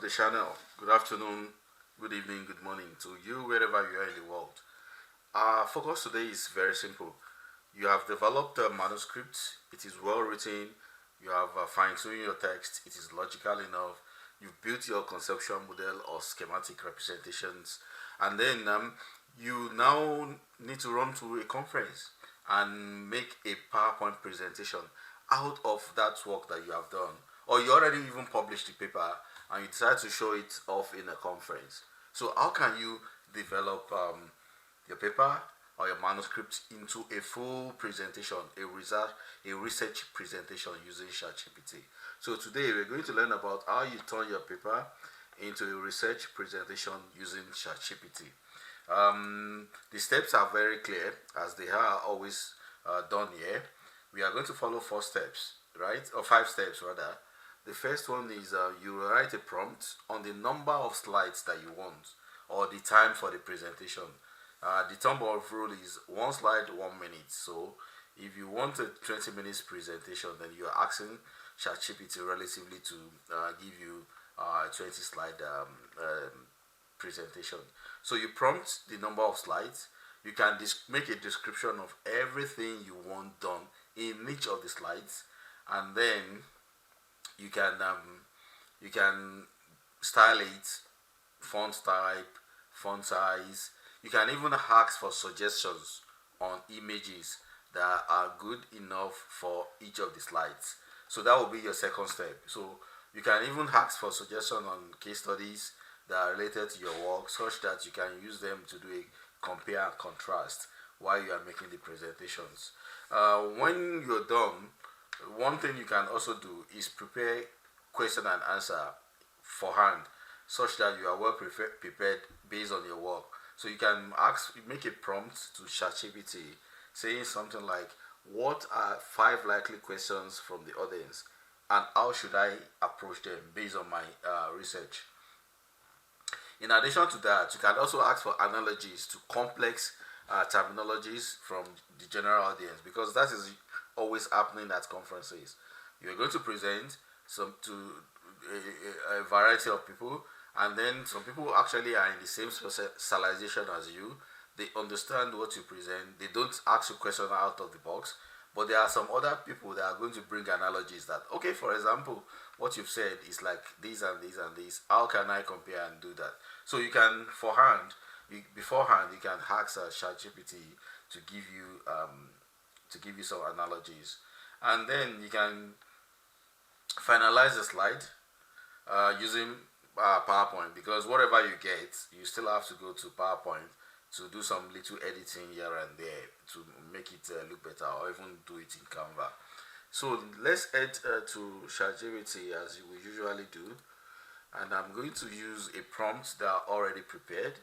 the channel. Good afternoon, good evening, good morning to you wherever you are in the world. Our focus today is very simple. You have developed a manuscript, it is well written, you have fine-tuned your text, it is logical enough, you've built your conceptual model or schematic representations, and then you now need to run to a conference and make a PowerPoint presentation out of that work that you have done. Or you already even published the paper and you decide to show it off in a conference. So how can you develop your paper or your manuscript into a full presentation, a research presentation using ChatGPT? So today we're going to learn about how you turn your paper into a research presentation using ChatGPT. The steps are very clear, as they are always done here. We are going to follow 4 steps, right? Or 5 steps rather. The first one is you write a prompt on the number of slides that you want or the time for the presentation. The thumb of rule is 1 slide 1 minute. So if you want a 20 minutes presentation, then you are asking ChatGPT relatively to give you a 20 slide presentation. So you prompt the number of slides. You can make a description of everything you want done in each of the slides, and then you can style it, font type, font size. You can even ask for suggestions on images that are good enough for each of the slides. So that will be your second step. So you can even ask for suggestions on case studies that are related to your work, such that you can use them to do a compare and contrast while you are making the presentations. When you're done, one thing you can also do is prepare question and answer for hand, such that you are well prepared based on your work. So you can make a prompt to ChatGPT saying something like, what are 5 likely questions from the audience and how should I approach them based on my research? In addition to that, you can also ask for analogies to complex terminologies from the general audience, because that is always happening at conferences. You're going to present to a variety of people, and then some people actually are in the same specialization as you. They understand what you present. They don't ask you questions out of the box. But there are some other people that are going to bring analogies that, okay, for example, what you've said is like this and this and this. How can I compare and do that? So you can, beforehand, you can ask ChatGPT to give you some analogies, and then you can finalize the slide using PowerPoint, because whatever you get, you still have to go to PowerPoint to do some little editing here and there to make it look better, or even do it in Canva. So let's head to ChatGPT as we usually do, and I'm going to use a prompt that I already prepared.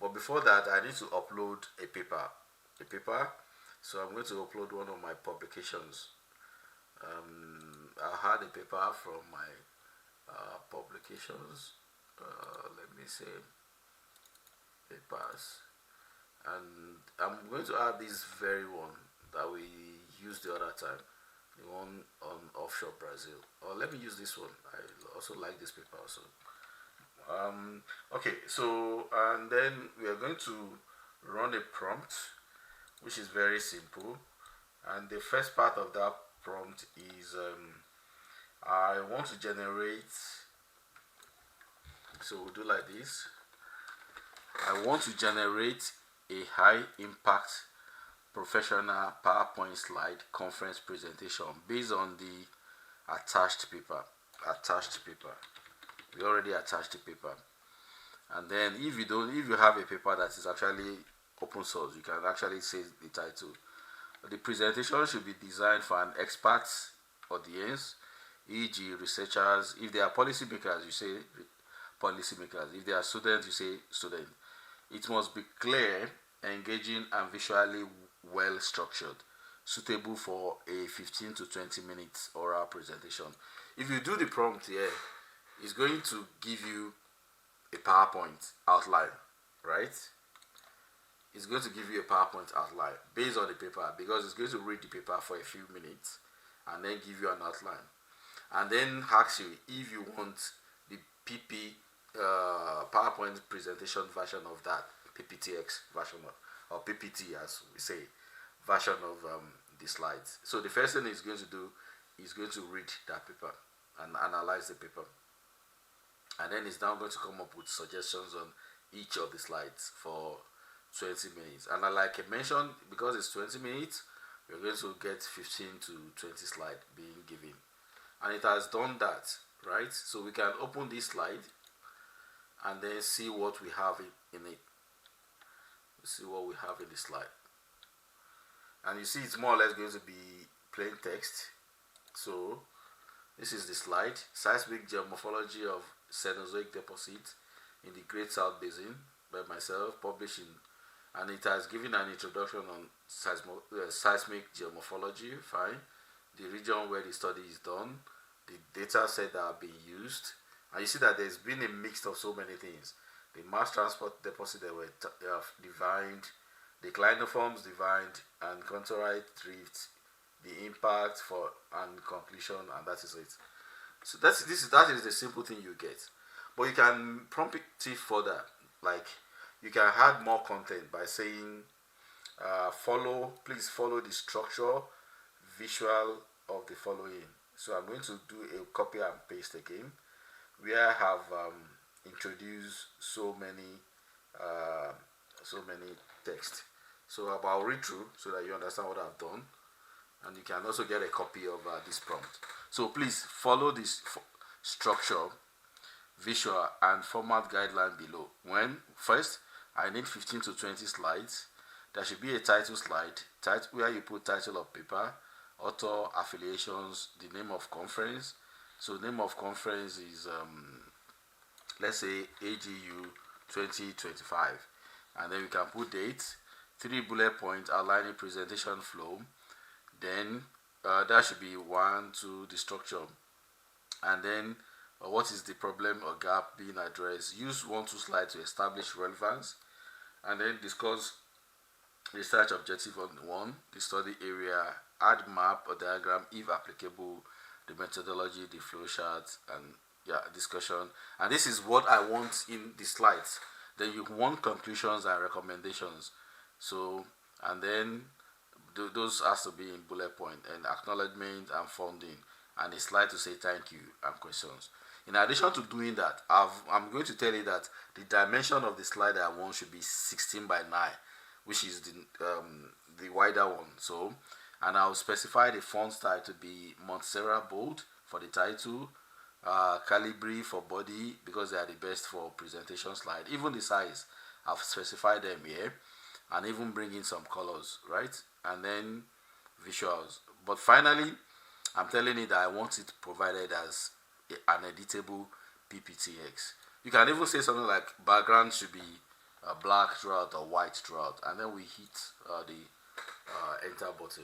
But before that, I need to upload a paper. So I'm going to upload one of my publications. I had a paper from my publications. Let me say papers. And I'm going to add this very one that we used the other time, the one on offshore Brazil. Or let me use this one. I also like this paper also. Okay, so and then we are going to run a prompt, which is very simple. And the first part of that prompt is I want to generate. So we'll do like this. I want to generate a high impact professional PowerPoint slide conference presentation based on the attached paper. We already attached the paper. And then if you have a paper that is actually open source, you can actually say the title. The presentation should be designed for an expert audience, e.g. researchers. If they are policymakers, you say policymakers. If they are students, you say students. It must be clear, engaging, and visually well structured, suitable for a 15 to 20 minutes oral presentation. If you do the prompt here, it's going to give you a PowerPoint outline, right? It's going to give you a PowerPoint outline based on the paper, because it's going to read the paper for a few minutes and then give you an outline, and then ask you if you want the PP PowerPoint presentation version of that PPTX version of, or PPT as we say, version of the slides. So the first thing he's going to do is going to read that paper and analyze the paper, and then he's now going to come up with suggestions on each of the slides for 20 minutes. And like I mentioned, because it's 20 minutes, we're going to get 15 to 20 slides being given, and it has done that, right? So we can open this slide and then see what we have in it. See what we have in the slide, and you see it's more or less going to be plain text. So this is the slide: seismic geomorphology of Cenozoic deposit in the Great South Basin by myself, publishing, and it has given an introduction on seismic geomorphology. Fine. The region where the study is done, the data set that are being used, and you see that there's been a mix of so many things. The mass transport deposit that were divined, the clinoforms divined, and contorite drift, the impact for and conclusion, and that is it. So that is the simple thing you get. But you can prompt it further, like you can add more content by saying please follow the structure visual of the following. So I'm going to do a copy and paste again, where I have introduced so many text. So I'll read through so that you understand what I've done, and you can also get a copy of this prompt. So please follow this structure, visual, and format guideline below. When first, I need 15 to 20 slides. There should be a title slide, where you put title of paper, author, affiliations, the name of conference. So name of conference is let's say AGU 2025, and then we can put date, 3 bullet points outlining presentation flow. Then that should be 1, 2, the structure, and then what is the problem or gap being addressed. Use 1, 2 slides to establish relevance, and then discuss research objective on 1, the study area, add map or diagram if applicable, the methodology, the flow chart, and discussion. And this is what I want in the slides. Then you want conclusions and recommendations. So, and then those has to be in bullet point, and acknowledgement and funding, and a slide to say thank you and questions. In addition to doing that, I'm going to tell you that the dimension of the slide I want should be 16 by 9, which is the wider one. So, and I'll specify the font style to be Montserrat bold for the title, Calibri for body, because they are the best for presentation slide. Even the size, I've specified them here, and even bring in some colors, right? And then visuals. But finally, I'm telling you that I want it provided as an editable PPTX. You can even say something like background should be black throughout or white throughout, and then we hit the enter button,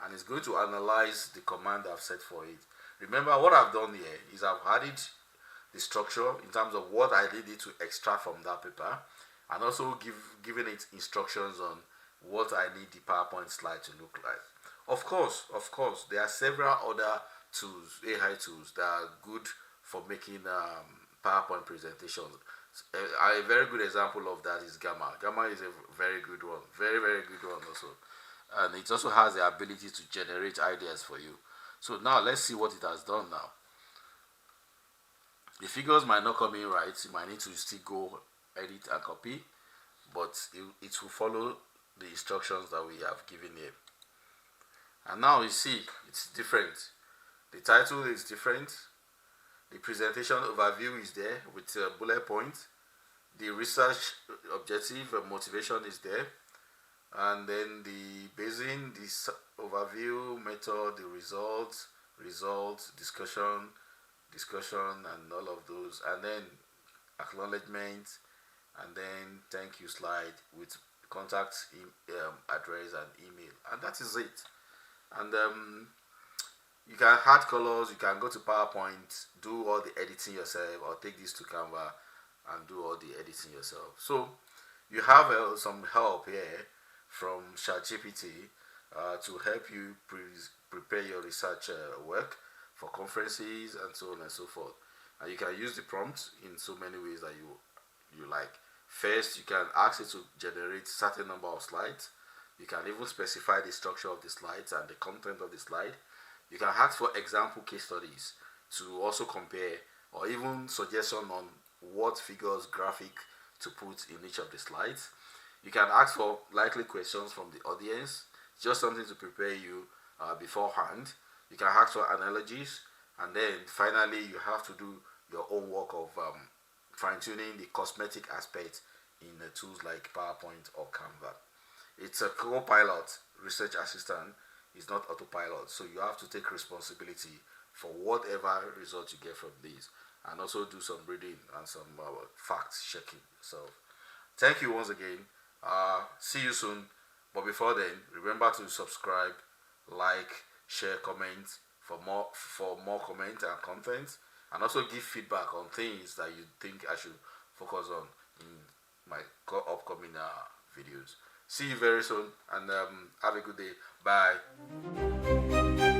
and it's going to analyze the command I've set for it. Remember, what I've done here is I've added the structure in terms of what I needed to extract from that paper, and also giving it instructions on what I need the PowerPoint slide to look like. Of course, there are several other tools, AI tools, that are good for making PowerPoint presentations. A very good example of that is Gamma. Gamma is a very good one, very good one also, and it also has the ability to generate ideas for you. So now let's see what it has done now. The figures might not come in right. You might need to still go edit and copy, but it will follow the instructions that we have given here. And now you see it's different. The title is different. The presentation overview is there with bullet points. The research objective and motivation is there. And then the basin, this overview, method, the results, discussion, and all of those. And then acknowledgement, and then thank you slide with contact address and email. And that is it. And you can add colors, you can go to PowerPoint, do all the editing yourself, or take this to Canva and do all the editing yourself. So you have some help here from ChatGPT to help you prepare your research work for conferences and so on and so forth. And you can use the prompt in so many ways that you like. First, you can ask it to generate certain number of slides. You can even specify the structure of the slides and the content of the slide. You can ask for example case studies to also compare, or even suggestion on what figures, graphic to put in each of the slides. You can ask for likely questions from the audience, just something to prepare you beforehand. You can ask for analogies, and then finally you have to do your own work of fine-tuning the cosmetic aspect in tools like PowerPoint or Canva. It's a co-pilot research assistant. It's not autopilot, so you have to take responsibility for whatever result you get from this, and also do some reading and some fact checking. So thank you once again. See you soon. But before then, remember to subscribe, like, share, comment for more comment and content, and also give feedback on things that you think I should focus on in my upcoming videos. See you very soon, and have a good day. Bye.